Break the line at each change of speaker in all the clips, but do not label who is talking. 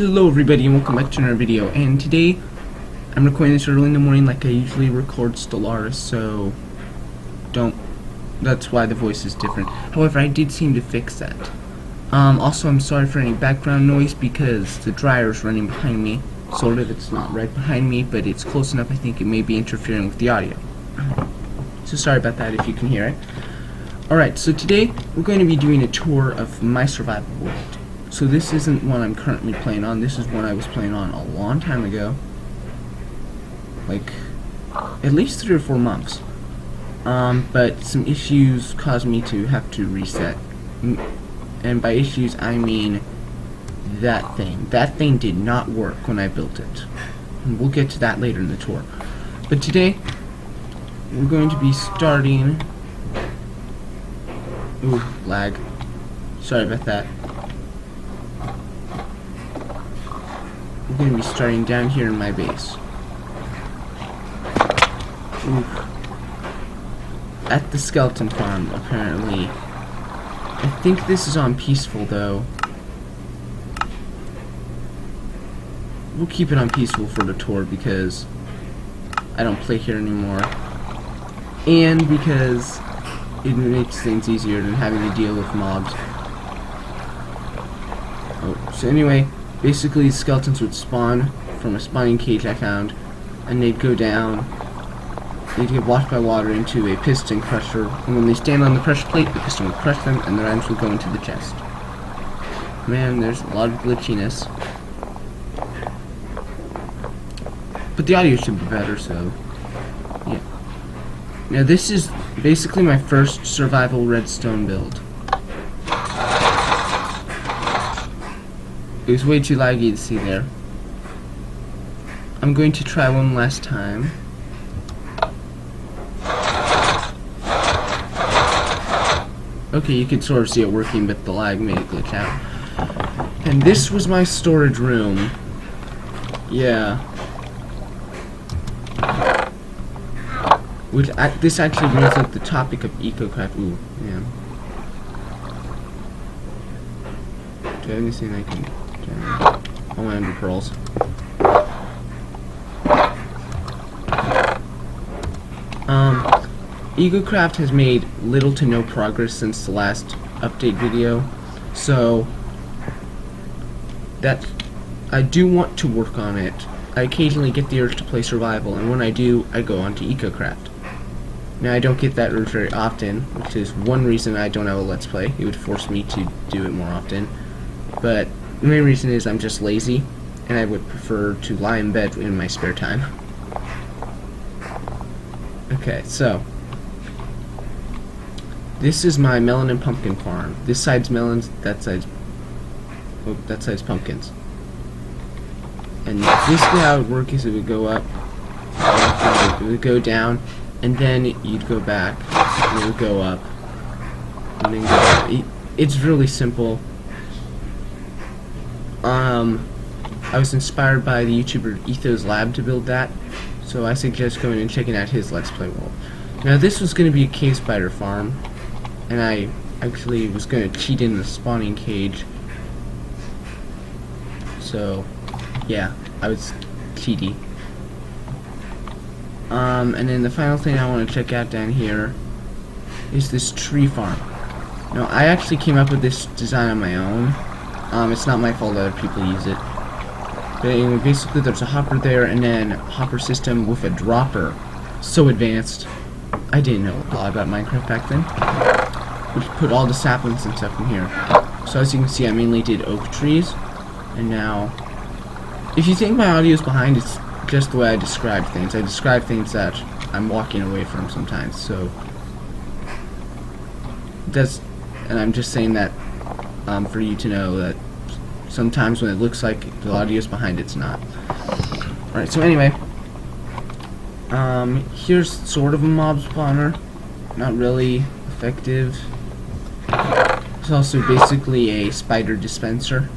Hello everybody and welcome back to another video, and today I'm recording this early in the morning like I usually record Stellaris, so that's why the voice is different. However, I did seem to fix that. Also, I'm sorry for any background noise because the dryer is running behind me. Sort of, it's not right behind me, but it's close enough I think it may be interfering with the audio. So sorry about that if you can hear it. Alright, so today we're going to be doing a tour of my survival world. So this isn't one I'm currently playing on, this is one I was playing on a long time ago. Like, at least 3 or 4 months. But some issues caused me to have to reset. And by issues, I mean that thing. That thing did not work when I built it. And we'll get to that later in the tour. But today, we're going to be starting... Ooh, lag. Sorry about that. We're going to be starting down here in my base. Ooh. At the skeleton farm, apparently. I think this is on peaceful, though. We'll keep it on peaceful for the tour because I don't play here anymore. And because it makes things easier than having to deal with mobs. Oh, so anyway, basically skeletons would spawn from a spawning cage I found, and they'd go down. They'd get washed by water into a piston crusher, and when they stand on the pressure plate, the piston would crush them, and their items would go into the chest. Man, there's a lot of glitchiness. But the audio should be better, so yeah. Now this is basically my first survival redstone build. It was way too laggy to see there. I'm going to try one last time. Okay, you could sort of see it working, but the lag made it glitch out. And this was my storage room. Yeah. This actually brings up the topic of EcoCraft. Ooh, yeah. Do I have anything I can... Oh, my ender pearls. EcoCraft has made little to no progress since the last update video, so that I do want to work on it. I occasionally get the urge to play survival, and when I do, I go on to EcoCraft. Now, I don't get that urge very often, which is one reason I don't have a Let's Play. It would force me to do it more often. But the main reason is I'm just lazy, and I would prefer to lie in bed in my spare time. Okay, so this is my melon and pumpkin farm. This side's melons, that side's pumpkins. And basically how it would work is it would go up, it would go down, and then you'd go back, and it would go up, and then go up. It's really simple. I was inspired by the YouTuber Ethos Lab to build that, so I suggest going and checking out his Let's Play world. Now this was going to be a cave spider farm, and I actually was going to cheat in the spawning cage. So, yeah, I was cheaty. And then the final thing I want to check out down here is this tree farm. Now, I actually came up with this design on my own. It's not my fault that other people use it. But anyway, basically there's a hopper there, and then a hopper system with a dropper. So advanced. I didn't know a lot about Minecraft back then. We put all the saplings and stuff in here. So as you can see, I mainly did oak trees. And now, if you think my audio is behind, it's just the way I describe things. I describe things that I'm walking away from sometimes. So and I'm just saying that for you to know that sometimes when it looks like the audio is behind, it's not. Alright, so anyway, here's sort of a mob spawner. Not really effective. It's also basically a spider dispenser.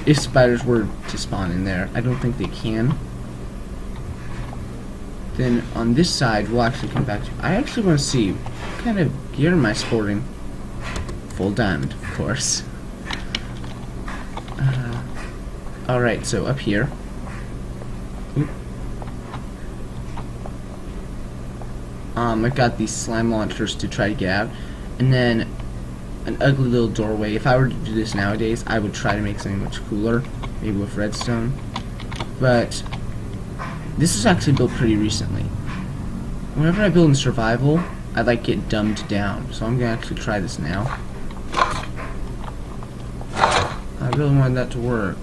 If spiders were to spawn in there, I don't think they can. Then on this side, we'll actually come back to... I actually want to see what kind of gear am I sporting. Full diamond, of course. Alright, so up here. Oop. I've got these slime launchers to try to get out, and then an ugly little doorway. If I were to do this nowadays, I would try to make something much cooler, maybe with redstone. But this was actually built pretty recently. Whenever I build in survival, I like get dumbed down, so I'm gonna actually try this now. I really wanted that to work.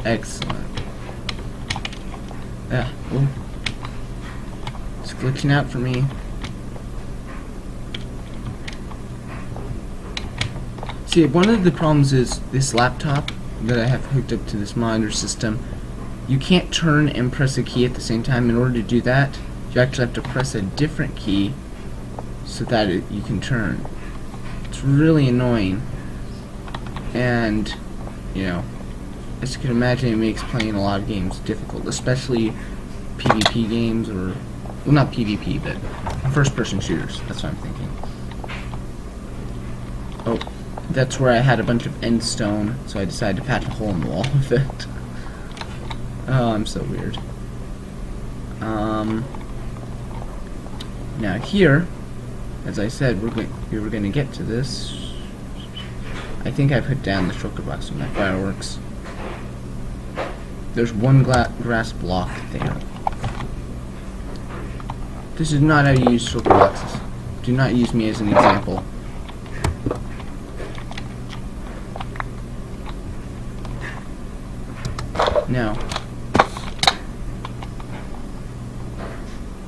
Excellent. Yeah, well, it's glitching out for me. See, one of the problems is this laptop that I have hooked up to this monitor system. You can't turn and press a key at the same time. In order to do that, you actually have to press a different key so that you can turn. It's really annoying. And, you know, as you can imagine, it makes playing a lot of games difficult, especially PvP games, or, well, not PvP, but first-person shooters. That's what I'm thinking. Oh, that's where I had a bunch of end stone, so I decided to patch a hole in the wall with it. Oh, I'm so weird. Now here, as I said, we were going to get to this. I think I put down the shulker box with my fireworks. There's one grass block there. This is not how you use shulker boxes. Do not use me as an example. Now,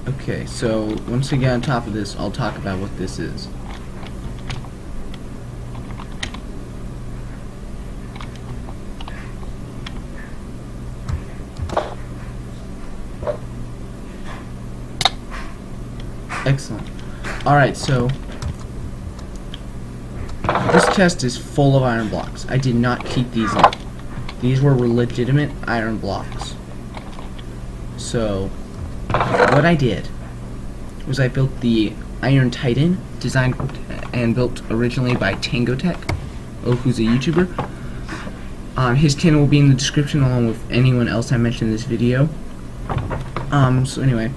okay, so once we get on top of this, I'll talk about what this is. Excellent. Alright, so this chest is full of iron blocks. I did not keep these in. These were legitimate iron blocks. So, what I did was I built the Iron Titan, designed and built originally by Tango Tech, who's a YouTuber. His channel will be in the description along with anyone else I mentioned in this video. So anyway,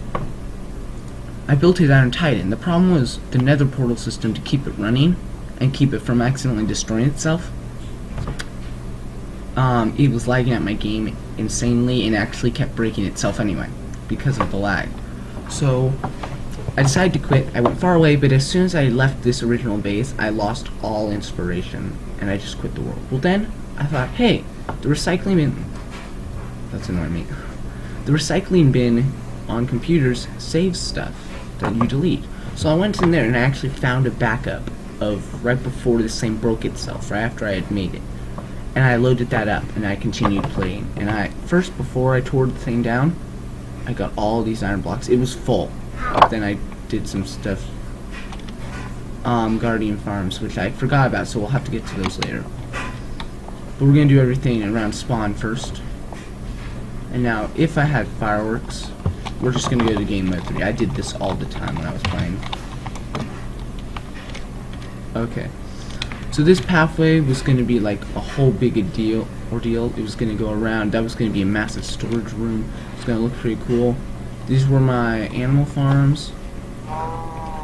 I built his Iron Titan. The problem was the nether portal system to keep it running and keep it from accidentally destroying itself. It was lagging at my game insanely and actually kept breaking itself anyway because of the lag. So I decided to quit. I went far away, but as soon as I left this original base, I lost all inspiration and I just quit the world. Well, then I thought, hey, the recycling bin, that's annoying me. The recycling bin on computers saves stuff that you delete. So I went in there and I actually found a backup of right before this thing broke itself, right after I had made it. And I loaded that up and I continued playing. And first, before I tore the thing down, I got all these iron blocks. It was full. But then I did some stuff, Guardian Farms, which I forgot about, so we'll have to get to those later. But we're gonna do everything around spawn first. And now, if I had fireworks, we're just gonna go to game mode 3. I did this all the time when I was playing. Okay. So this pathway was going to be like a whole big ordeal. It was going to go around. That was going to be a massive storage room. It's going to look pretty cool. These were my animal farms.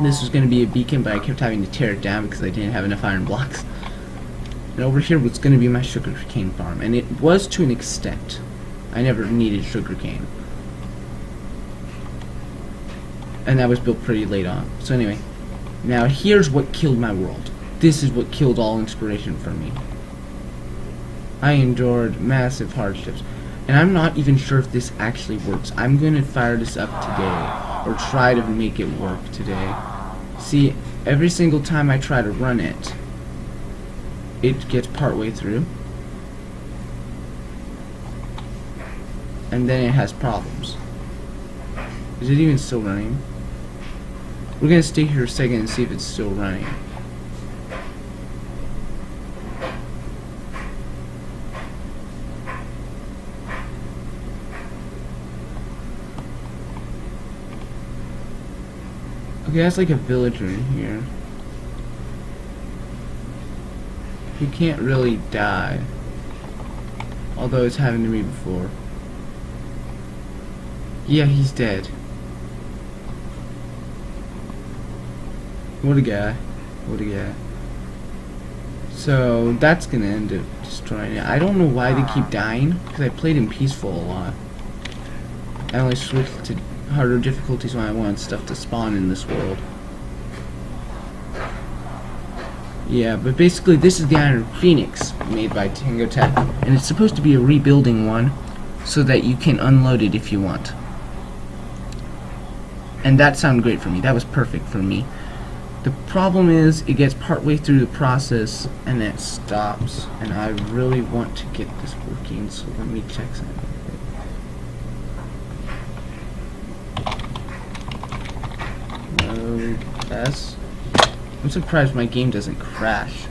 This was going to be a beacon, but I kept having to tear it down because I didn't have enough iron blocks. And over here was going to be my sugarcane farm, and it was to an extent. I never needed sugarcane. And that was built pretty late on. So anyway, now here's what killed my world. This is what killed all inspiration for me. I endured massive hardships. And I'm not even sure if this actually works. I'm going to fire this up today, or try to make it work today. See, every single time I try to run it, it gets partway through. And then it has problems. Is it even still running? We're going to stay here a second and see if it's still running. Okay, that's like a villager in here. He can't really die. Although it's happened to me before. Yeah, he's dead. What a guy. What a guy. So, that's gonna end up destroying it. I don't know why they keep dying, because I played in peaceful a lot. I only switched to harder difficulties when I want stuff to spawn in this world. Yeah, but basically this is the Iron Phoenix made by Tango Tech, and it's supposed to be a rebuilding one so that you can unload it if you want. And that sounded great for me. That was perfect for me. The problem is it gets partway through the process and it stops, and I really want to get this working, so let me check something. Load S. I'm surprised my game doesn't crash.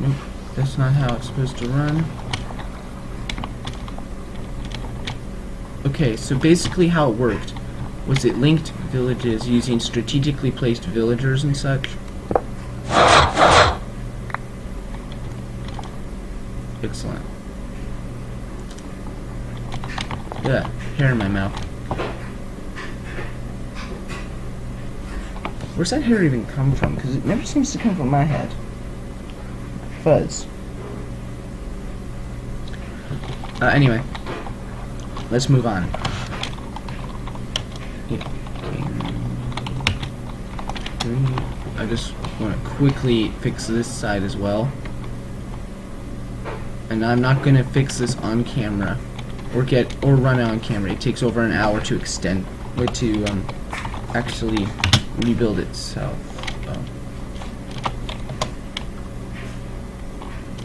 Nope, that's not how it's supposed to run. Okay, so basically how it worked was it linked villages using strategically placed villagers and such. Excellent. Yeah, hair in my mouth. Where's that hair even come from? Because it never seems to come from my head. Fuzz. Anyway. Let's move on. I just want to quickly fix this side as well. And I'm not going to fix this on camera. Or run it on camera. It takes over an hour to actually rebuild itself.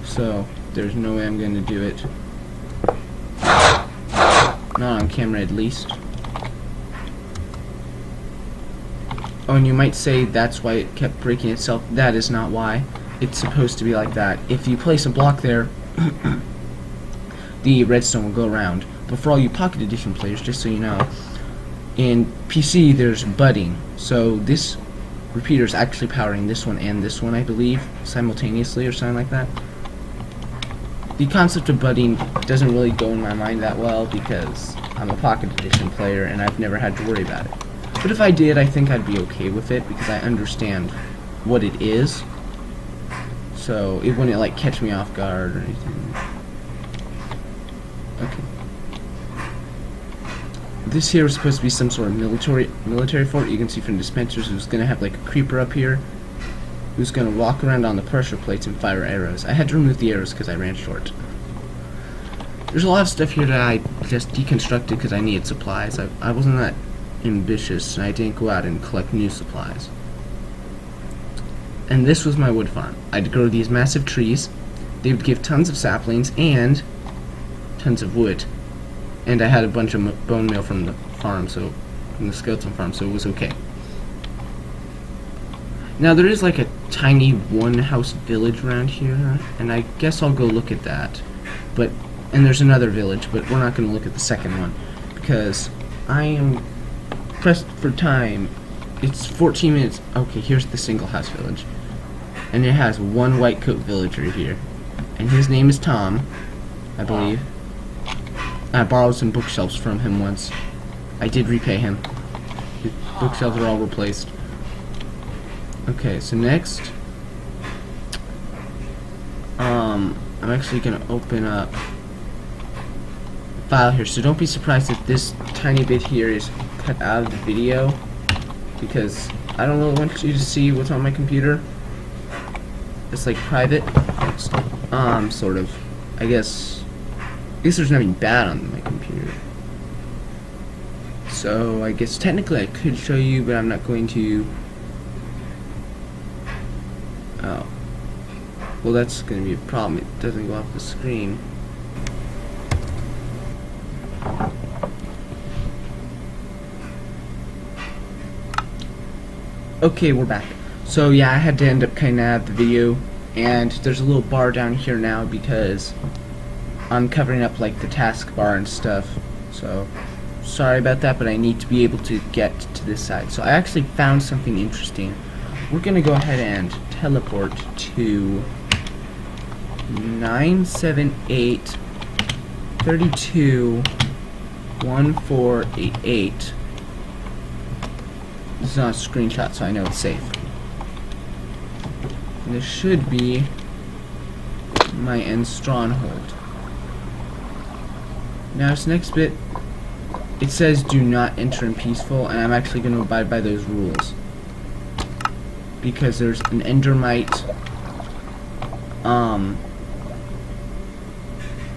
So there's no way I'm going to do it. Not on camera, at least. Oh, and you might say that's why it kept breaking itself. That is not why. It's supposed to be like that. If you place a block there, the redstone will go around. But for all you Pocket Edition players, just so you know, in PC there's budding. So this repeater is actually powering this one and this one, I believe, simultaneously or something like that. The concept of budding doesn't really go in my mind that well because I'm a Pocket Edition player and I've never had to worry about it. But if I did, I think I'd be okay with it because I understand what it is. So it wouldn't like catch me off guard or anything. Okay. This here is supposed to be some sort of military fort. You can see from dispensers who's gonna have like a creeper up here who's going to walk around on the pressure plates and fire arrows. I had to remove the arrows because I ran short. There's a lot of stuff here that I just deconstructed because I needed supplies. I wasn't that ambitious, and I didn't go out and collect new supplies. And this was my wood farm. I'd grow these massive trees. They would give tons of saplings and tons of wood. And I had a bunch of bone meal from the farm, from the skeleton farm, so it was okay. Now there is like a tiny one-house village around here, and I guess I'll go look at that. And there's another village, but we're not going to look at the second one because I am pressed for time. It's 14 minutes. Okay, here's the single house village, and it has one white coat villager here, and his name is Tom, I believe. I borrowed some bookshelves from him once. I did repay him. His bookshelves are all replaced. Okay, so next, I'm actually going to open up a file here, so don't be surprised if this tiny bit here is cut out of the video, because I don't really want you to see what's on my computer. It's like private, sort of. I guess there's nothing bad on my computer. So I guess technically I could show you, but I'm not going to. Oh. Well, that's going to be a problem. It doesn't go off the screen. Okay, we're back. So yeah, I had to end up cutting out the video, and there's a little bar down here now because I'm covering up like the taskbar and stuff. So sorry about that, but I need to be able to get to this side. So I actually found something interesting. We're gonna go ahead and teleport to 978 32 1488. This is not a screenshot, so I know it's safe. And this should be my end stronghold. Now this next bit, it says do not enter in peaceful, and I'm actually going to abide by those rules. Because there's an endermite.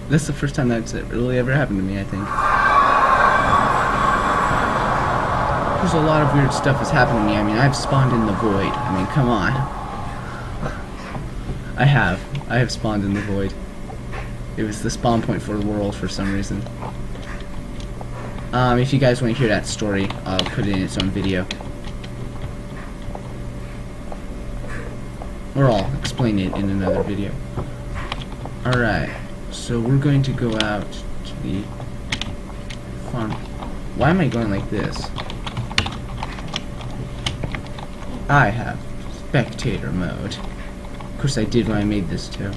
That's the first time that's really ever happened to me, I think. There's a lot of weird stuff that's happened to me. I mean, I've spawned in the void. I mean, come on. I have spawned in the void. It was the spawn point for the world for some reason. If you guys want to hear that story, I'll put it in its own video. Or I'll explain it in another video. Alright, so we're going to go out to the farm. Why am I going like this? I have spectator mode. Of course I did when I made this too.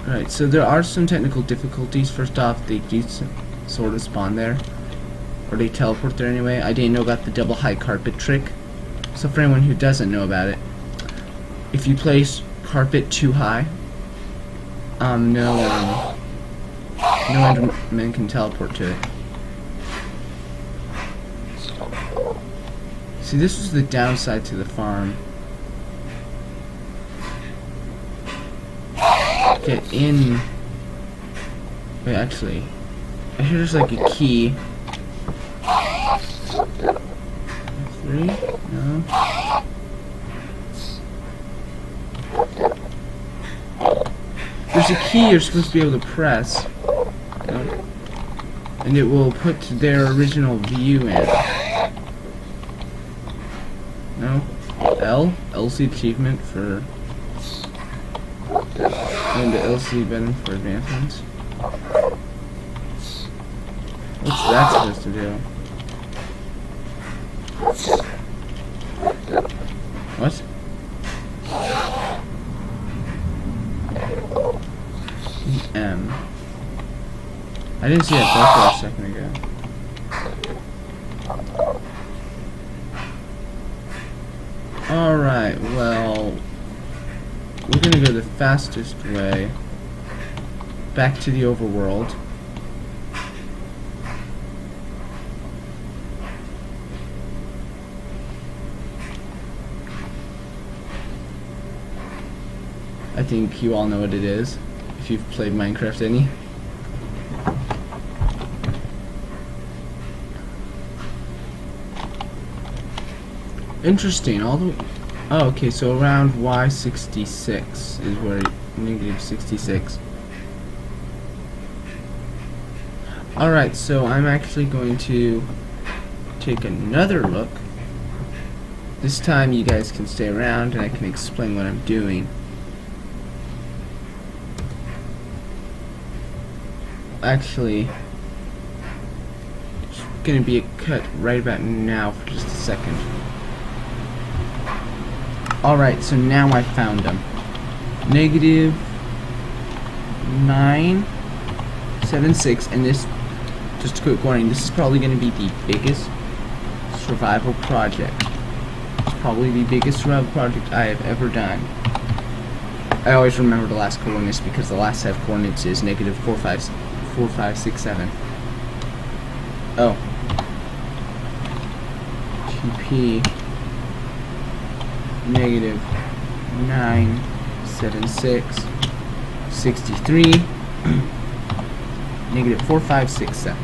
Alright, so there are some technical difficulties. First off, they do sort of spawn there. Or they teleport there anyway. I didn't know about the double high carpet trick. So for anyone who doesn't know about it, if you place carpet too high, no enderman can teleport to it. See, this was the downside to the farm. Get in. Wait, actually, I hear there's like a key. 3? No. There's a key you're supposed to be able to press. And it will put their original view in. No? L? L's the achievement for... And the LC button for advancements. What's that supposed to do? What? M. I didn't see that buffer a second ago. Alright, well, we're gonna go the fastest way back to the overworld. I think you all know what it is, if you've played Minecraft any. Interesting, oh, okay, so around Y66 is where negative 66. Alright, so I'm actually going to take another look. This time you guys can stay around and I can explain what I'm doing. Actually, it's gonna be a cut right about now for just a second. Alright, so now I found them. Negative 976, and this, just a quick warning, this is probably going to be the biggest survival project. It's probably the biggest survival project I have ever done. I always remember the last coordinates because the last set of coordinates is negative 4567. Oh. TP negative 976 63 negative 4567.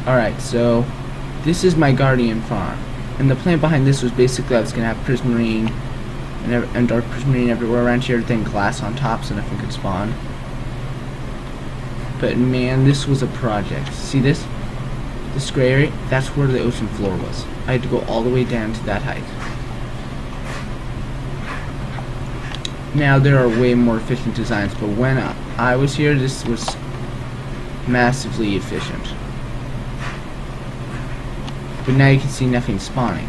Alright, so this is my guardian farm, and the plan behind this was basically I was going to have prismarine and dark prismarine everywhere around here, then glass on top so nothing could spawn. But man, this was a project. See this? This gray area? That's where the ocean floor was. I had to go all the way down to that height. Now there are way more efficient designs, but when I was here, this was massively efficient. But now you can see nothing spawning.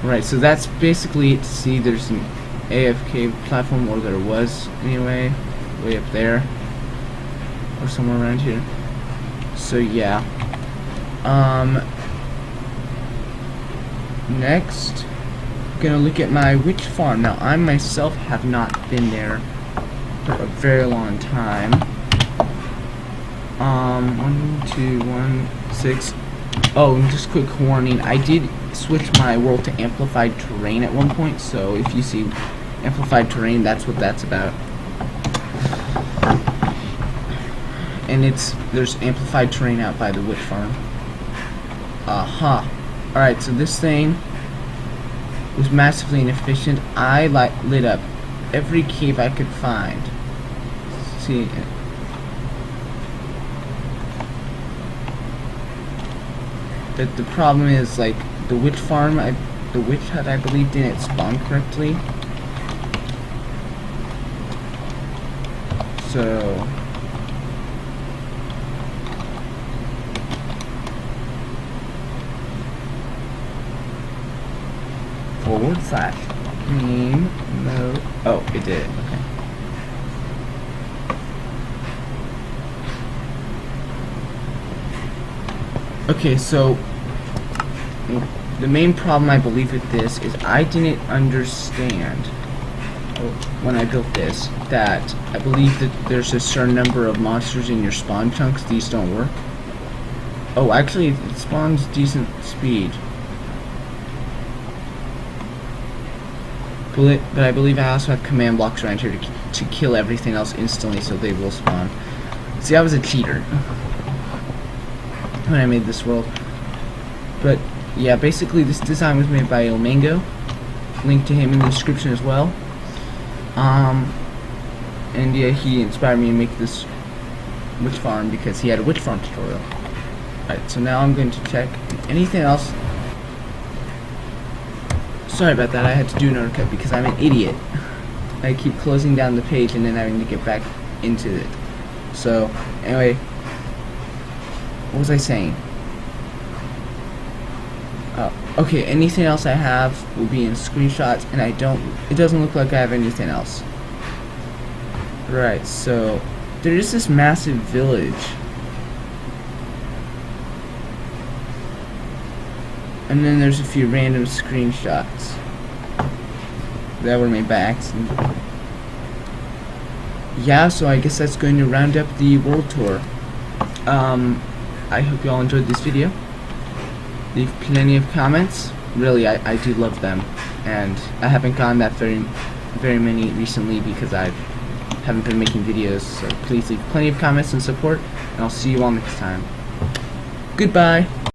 Right, so that's basically it. See, there's an AFK platform, or there was anyway, way up there, or somewhere around here. So yeah. Next, I'm gonna look at my witch farm. Now, I myself have not been there for a very long time. 1, 2, 1, 6. Oh, and just quick warning, I did switch my world to amplified terrain at one point, so if you see amplified terrain, that's what that's about. And there's amplified terrain out by the witch farm. Alright, so this thing was massively inefficient. I lit up every cave I could find. See, but the problem is, like, the witch farm, the witch hut, I believe, didn't spawn correctly. So / name mode. Oh, it did. Okay, so the main problem I believe with this is I didn't understand when I built this that I believe that there's a certain number of monsters in your spawn chunks. These don't work. Oh, actually, it spawns decent speed. But I believe I also have command blocks around here to kill everything else instantly, so they will spawn. See, I was a cheater when I made this world. But yeah, basically this design was made by El Mango. Link to him in the description as well. And yeah, he inspired me to make this witch farm because he had a witch farm tutorial. Alright, so now I'm going to check anything else. Sorry about that, I had to do another cut because I'm an idiot. I keep closing down the page and then having to get back into it. So, anyway, what was I saying? Okay, anything else I have will be in screenshots, and it doesn't look like I have anything else. Right, so there is this massive village. And then there's a few random screenshots that were made by accident. Yeah, so I guess that's going to round up the world tour. I hope you all enjoyed this video. Leave plenty of comments. Really, I do love them. And I haven't gotten that very many recently because I haven't been making videos. So please leave plenty of comments and support. And I'll see you all next time. Goodbye.